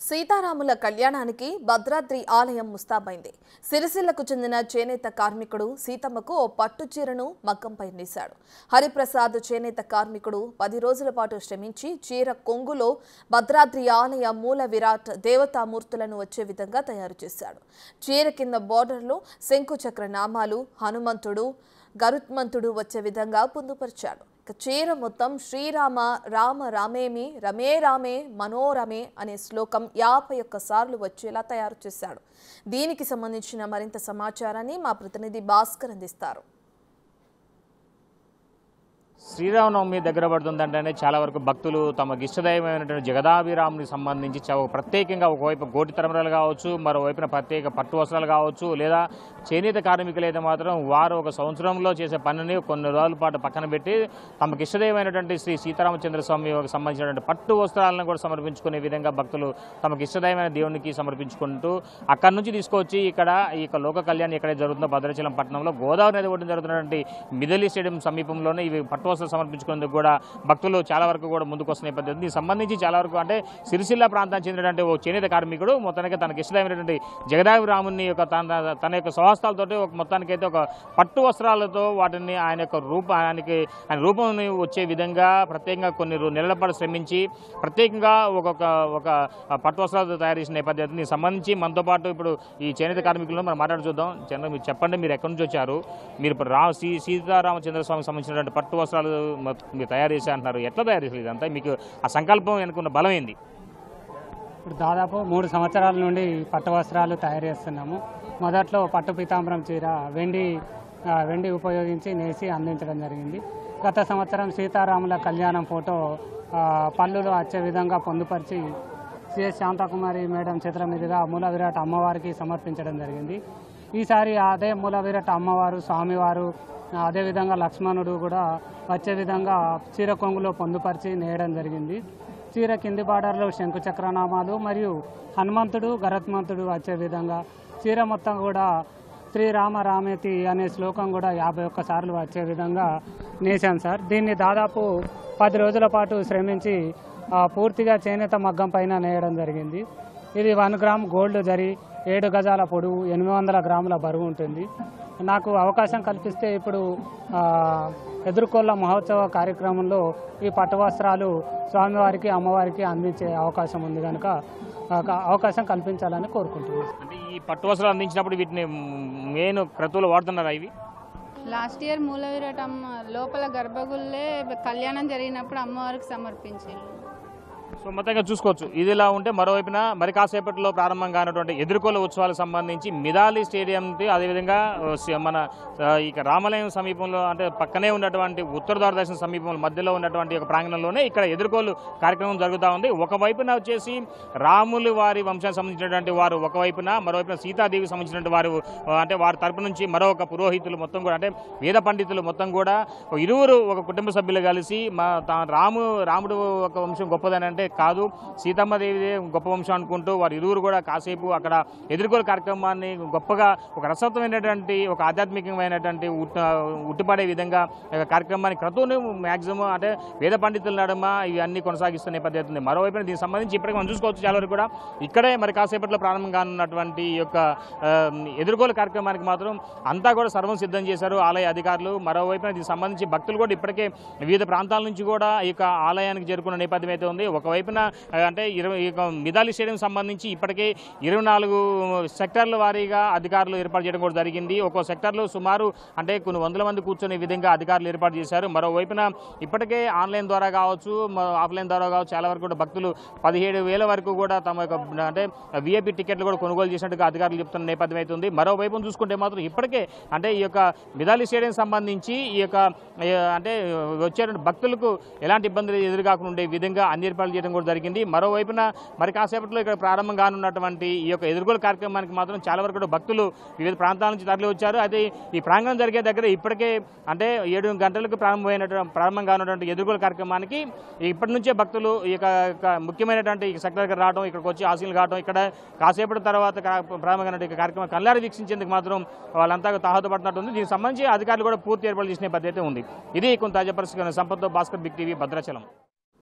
సీతారాముల కళ్యాణానికి భద్రాద్రి ఆలయం ముస్తాబైంది. సిరిసిల్లకు చెందిన చేనేత కార్మికుడు సీతమ్మకు ఓ పట్టు చీరను మగ్గంపై నేశాడు. హరిప్రసాద్ చేనేత కార్మికుడు 10 రోజుల పాటు శ్రమించి చీర కొంగులో భద్రాద్రి ఆలయ మూల విరాట్ దేవతామూర్తులను వచ్చే విధంగా తయారు చేశాడు. చీర కింద బోర్డర్లో శంకుచక్ర నామాలు, హనుమంతుడు, గరుత్మంతుడు వచ్చే విధంగా పొందుపరిచాడు. చీర మొత్తం శ్రీరామ రామ రామేమి రమే రామే మనోరమే అనే శ్లోకం 51 సార్లు వచ్చేలా తయారు చేశాడు. దీనికి సంబంధించిన మరింత సమాచారాన్ని మా ప్రతినిధి భాస్కర్ అందిస్తారు. శ్రీరామనవమి దగ్గర పడుతుందంటేనే చాలా వరకు భక్తులు తమకు ఇష్టదైవమైనటువంటి జగదాభిరాముని సంబంధించి ప్రత్యేకంగా ఒకవైపు గోటి తరమరాలు కావచ్చు, మరోవైపున ప్రత్యేక పట్టు వస్త్రాలు కావచ్చు, లేదా చేనేత కార్మికులు అయితే మాత్రం వారు ఒక సంవత్సరంలో చేసే పనిని కొన్ని రోజుల పాటు పక్కన పెట్టి తమకు ఇష్టదైవమైనటువంటి శ్రీ సీతారామచంద్ర స్వామికి సంబంధించినటువంటి పట్టు వస్త్రాలను కూడా సమర్పించుకునే విధంగా భక్తులు తమకు ఇష్టదైవమైన దేవునికి సమర్పించుకుంటూ అక్కడి నుంచి తీసుకొచ్చి ఇక్కడ ఈ లోక కళ్యాణం ఎక్కడైతే జరుగుతుందో భద్రాచలం పట్టణంలో గోదావరి నది ఒడ్డున జరుగుతున్నటువంటి మిథిలి స్టేడియం సమీపంలోనే ఇవి పట్టు వస్త్రాలు సమర్పించుకునేందుకు కూడా భక్తులు చాలా వరకు కూడా ముందుకు వస్తున్న నేపథ్యం. దీనికి సంబంధించి చాలా వరకు అంటే సిరిసిల్ల ప్రాంతానికి చెందినటువంటి ఓ చేనేత కార్మికుడు మొత్తానికి తనకు ఇష్టమైనటువంటి జగదాభిరాముని యొక్క తన యొక్క స్వహస్తాలతోటి ఒక మొత్తానికైతే ఒక పట్టు వస్త్రాలతో వాటిని ఆయన యొక్క ఆయన రూపం వచ్చే విధంగా ప్రత్యేకంగా కొన్ని నెలల పాటు శ్రమించి ప్రత్యేకంగా ఒక పట్టు వస్త్రాలతో తయారు చేసిన నేపథ్యం. దీనికి సంబంధించి మనతో పాటు ఇప్పుడు ఈ చేనేత కార్మికులను మనం మాట్లాడి చూద్దాం. చంద్ర, మీరు చెప్పండి, మీరు ఎక్కడి నుంచి వచ్చారు? మీరు సీతారామచంద్ర స్వామికి సంబంధించినటువంటి పట్టు వస్త్రాలు మీరు తయారు చేసే అంటున్నారు. ఎట్లా తయారు చేసేది ఇదంతా? మీకు ఆ సంకల్పం వెనుకున్న బలం ఏంది? ఇప్పుడు దాదాపు 3 సంవత్సరాల నుండి పట్టు వస్త్రాలు తయారు చేస్తున్నాము. మొదట్లో పట్టు పీతాంబరం చీర వెండి ఉపయోగించి నేసి అందించడం జరిగింది. గత సంవత్సరం సీతారాముల కళ్యాణం ఫోటో పళ్ళులో వచ్చే విధంగా పొందుపరిచి సిఎస్ శాంతకుమారి మేడం చేతుల మీదుగా మూల విరాట్ అమ్మవారికి సమర్పించడం జరిగింది. ఈసారి అదే మూల విరాట్ అమ్మవారు, స్వామివారు, అదేవిధంగా లక్ష్మణుడు కూడా వచ్చే విధంగా చీర కొంగులో పొందుపరిచి నేయడం జరిగింది. చీర కింది బార్డర్లో శంకుచక్రనామాలు మరియు హనుమంతుడు, గరుత్మంతుడు వచ్చే విధంగా చీర మొత్తం కూడా శ్రీరామ రామేతి అనే శ్లోకం కూడా 51 సార్లు వచ్చే విధంగా నేసాం సార్. దీన్ని దాదాపు 10 రోజుల పాటు శ్రమించి పూర్తిగా చేనేత మగ్గం పైన నేయడం జరిగింది. ఇది 1 గ్రామ్ గోల్డ్ జరి, 7 గజాల పొడవు, 800 గ్రాముల బరువు ఉంటుంది. నాకు అవకాశం కల్పిస్తే ఇప్పుడు ఎదుర్కొల్ల మహోత్సవ కార్యక్రమంలో ఈ పట్టు వస్త్రాలు స్వామివారికి, అమ్మవారికి అందించే అవకాశం ఉంది కనుక అవకాశం కల్పించాలని కోరుకుంటున్నాను. అంటే ఈ పట్టు వస్త్రాలు అందించినప్పుడు వీటిని మెయిన్ క్రతువులు వాడుతున్నారా? ఇవి లాస్ట్ ఇయర్ మూల విరాట్ లోపల గర్భగుళ్ళే కళ్యాణం జరిగినప్పుడు అమ్మవారికి సమర్పించారు. సో మొత్తంగా చూసుకోవచ్చు. ఇదిలా ఉంటే మరోవైపున మరి కాసేపట్లో ప్రారంభం కానటువంటి ఎదుర్కోల ఉత్సవాలకు సంబంధించి మిథిలి స్టేడియం, అదేవిధంగా మన ఇక రామాలయం సమీపంలో అంటే పక్కనే ఉన్నటువంటి ఉత్తర దూరదర్శన సమీపంలో మధ్యలో ఉన్నటువంటి ఒక ప్రాంగణంలోనే ఇక్కడ ఎదుర్కోలు కార్యక్రమం జరుగుతూ ఉంది. ఒకవైపున వచ్చేసి రాములు వారి వంశానికి సంబంధించినటువంటి వారు ఒకవైపున, మరోవైపున సీతాదేవికి సంబంధించినటువంటి వారు అంటే వారి తరపు నుంచి మరొక పురోహితులు మొత్తం కూడా అంటే వేద పండితులు మొత్తం కూడా ఇరువురు ఒక కుటుంబ సభ్యులు కలిసి రాముడు ఒక వంశం గొప్పదని అంటే కాదు, సీతమ్మదేవి గొప్ప వంశం అనుకుంటూ వారు ఇరువురు కూడా కాసేపు అక్కడ ఎదుర్కోలు కార్యక్రమాన్ని గొప్పగా ఒక రసవత్తమైనటువంటి ఒక ఆధ్యాత్మికమైనటువంటి ఉట్టిపడే విధంగా కార్యక్రమాన్ని క్రతువును మ్యాక్సిమం అంటే వేద పండితుల నడుమ ఇవన్నీ కొనసాగిస్తున్న పద్ధతి ఉంది. మరోవైపు దీనికి సంబంధించి ఇప్పటికీ మనం చూసుకోవచ్చు చాలా వరకు కూడా ఇక్కడే మరి కాసేపట్లో ప్రారంభం కానున్నటువంటి ఈ యొక్క ఎదుర్కోలు కార్యక్రమానికి మాత్రం అంతా కూడా సర్వం సిద్ధం చేశారు ఆలయ అధికారులు. మరోవైపున దీనికి సంబంధించి భక్తులు కూడా ఇప్పటికే వివిధ ప్రాంతాల నుంచి కూడా ఈ యొక్క ఆలయానికి చేరుకున్న నేపథ్యం అయితే ఉంది. ఒకవైపున అంటే మిథిలి స్టేడియం సంబంధించి ఇప్పటికే 24 సెక్టర్ల వారీగా అధికారులు ఏర్పాటు చేయడం కూడా జరిగింది. ఒక్కో సెక్టర్లో సుమారు అంటే కొన్ని వందల మంది కూర్చొనే విధంగా అధికారులు ఏర్పాటు చేశారు. మరోవైపున ఇప్పటికే ఆన్లైన్ ద్వారా కావచ్చు, ఆఫ్లైన్ ద్వారా కావచ్చు చాలా వరకు కూడా భక్తులు 17,000 వరకు కూడా తమ యొక్క అంటే విఐపి టికెట్లు కూడా కొనుగోలు చేసినట్టుగా అధికారులు చెప్తున్న నేపథ్యం అవుతుంది. మరోవైపు చూసుకుంటే మాత్రం ఇప్పటికే అంటే ఈ యొక్క మిథిలి స్టేడియం సంబంధించి ఈ యొక్క అంటే వచ్చేటువంటి భక్తులకు ఎలాంటి ఇబ్బందులు ఎదురుకాకుండా ఉండే విధంగా అన్ని ఏర్పాట్లు చేయడం కూడా జరిగింది. మరోవైపున మరి కాసేపట్లో ఇక్కడ ప్రారంభం కానున్నటువంటి ఈ యొక్క ఎదుర్కోలు కార్యక్రమానికి మాత్రం చాలా వరకు భక్తులు వివిధ ప్రాంతాల నుంచి తరలి వచ్చారు. అయితే ఈ ప్రాంగణం జరిగే దగ్గర ఇప్పటికే అంటే 7 గంటలకు ప్రారంభం కానున్నటువంటి ఎదుర్కోలు కార్యక్రమానికి ఇప్పటి నుంచే భక్తులు ఈ యొక్క ముఖ్యమైనటువంటి సెక్టర్కి రావడం, ఇక్కడికి వచ్చి ఆశీలు కావడం, ఇక్కడ కాసేపటి తర్వాత ప్రారంభమైన కార్యక్రమం కళ్ళారి వీక్షించేందుకు మాత్రం వాళ్ళంతా తాహతపడుతున్నట్టుంది. దీనికి సంబంధించి అధికారులు కూడా పూర్తి ఏర్పాటు చేసిన పద్ధతి ఉంది. ఇది కొంత తాజా పరిస్థితి. సంపత్తో భాస్కర్, బిగ్ టీవీ, భద్రాచలం.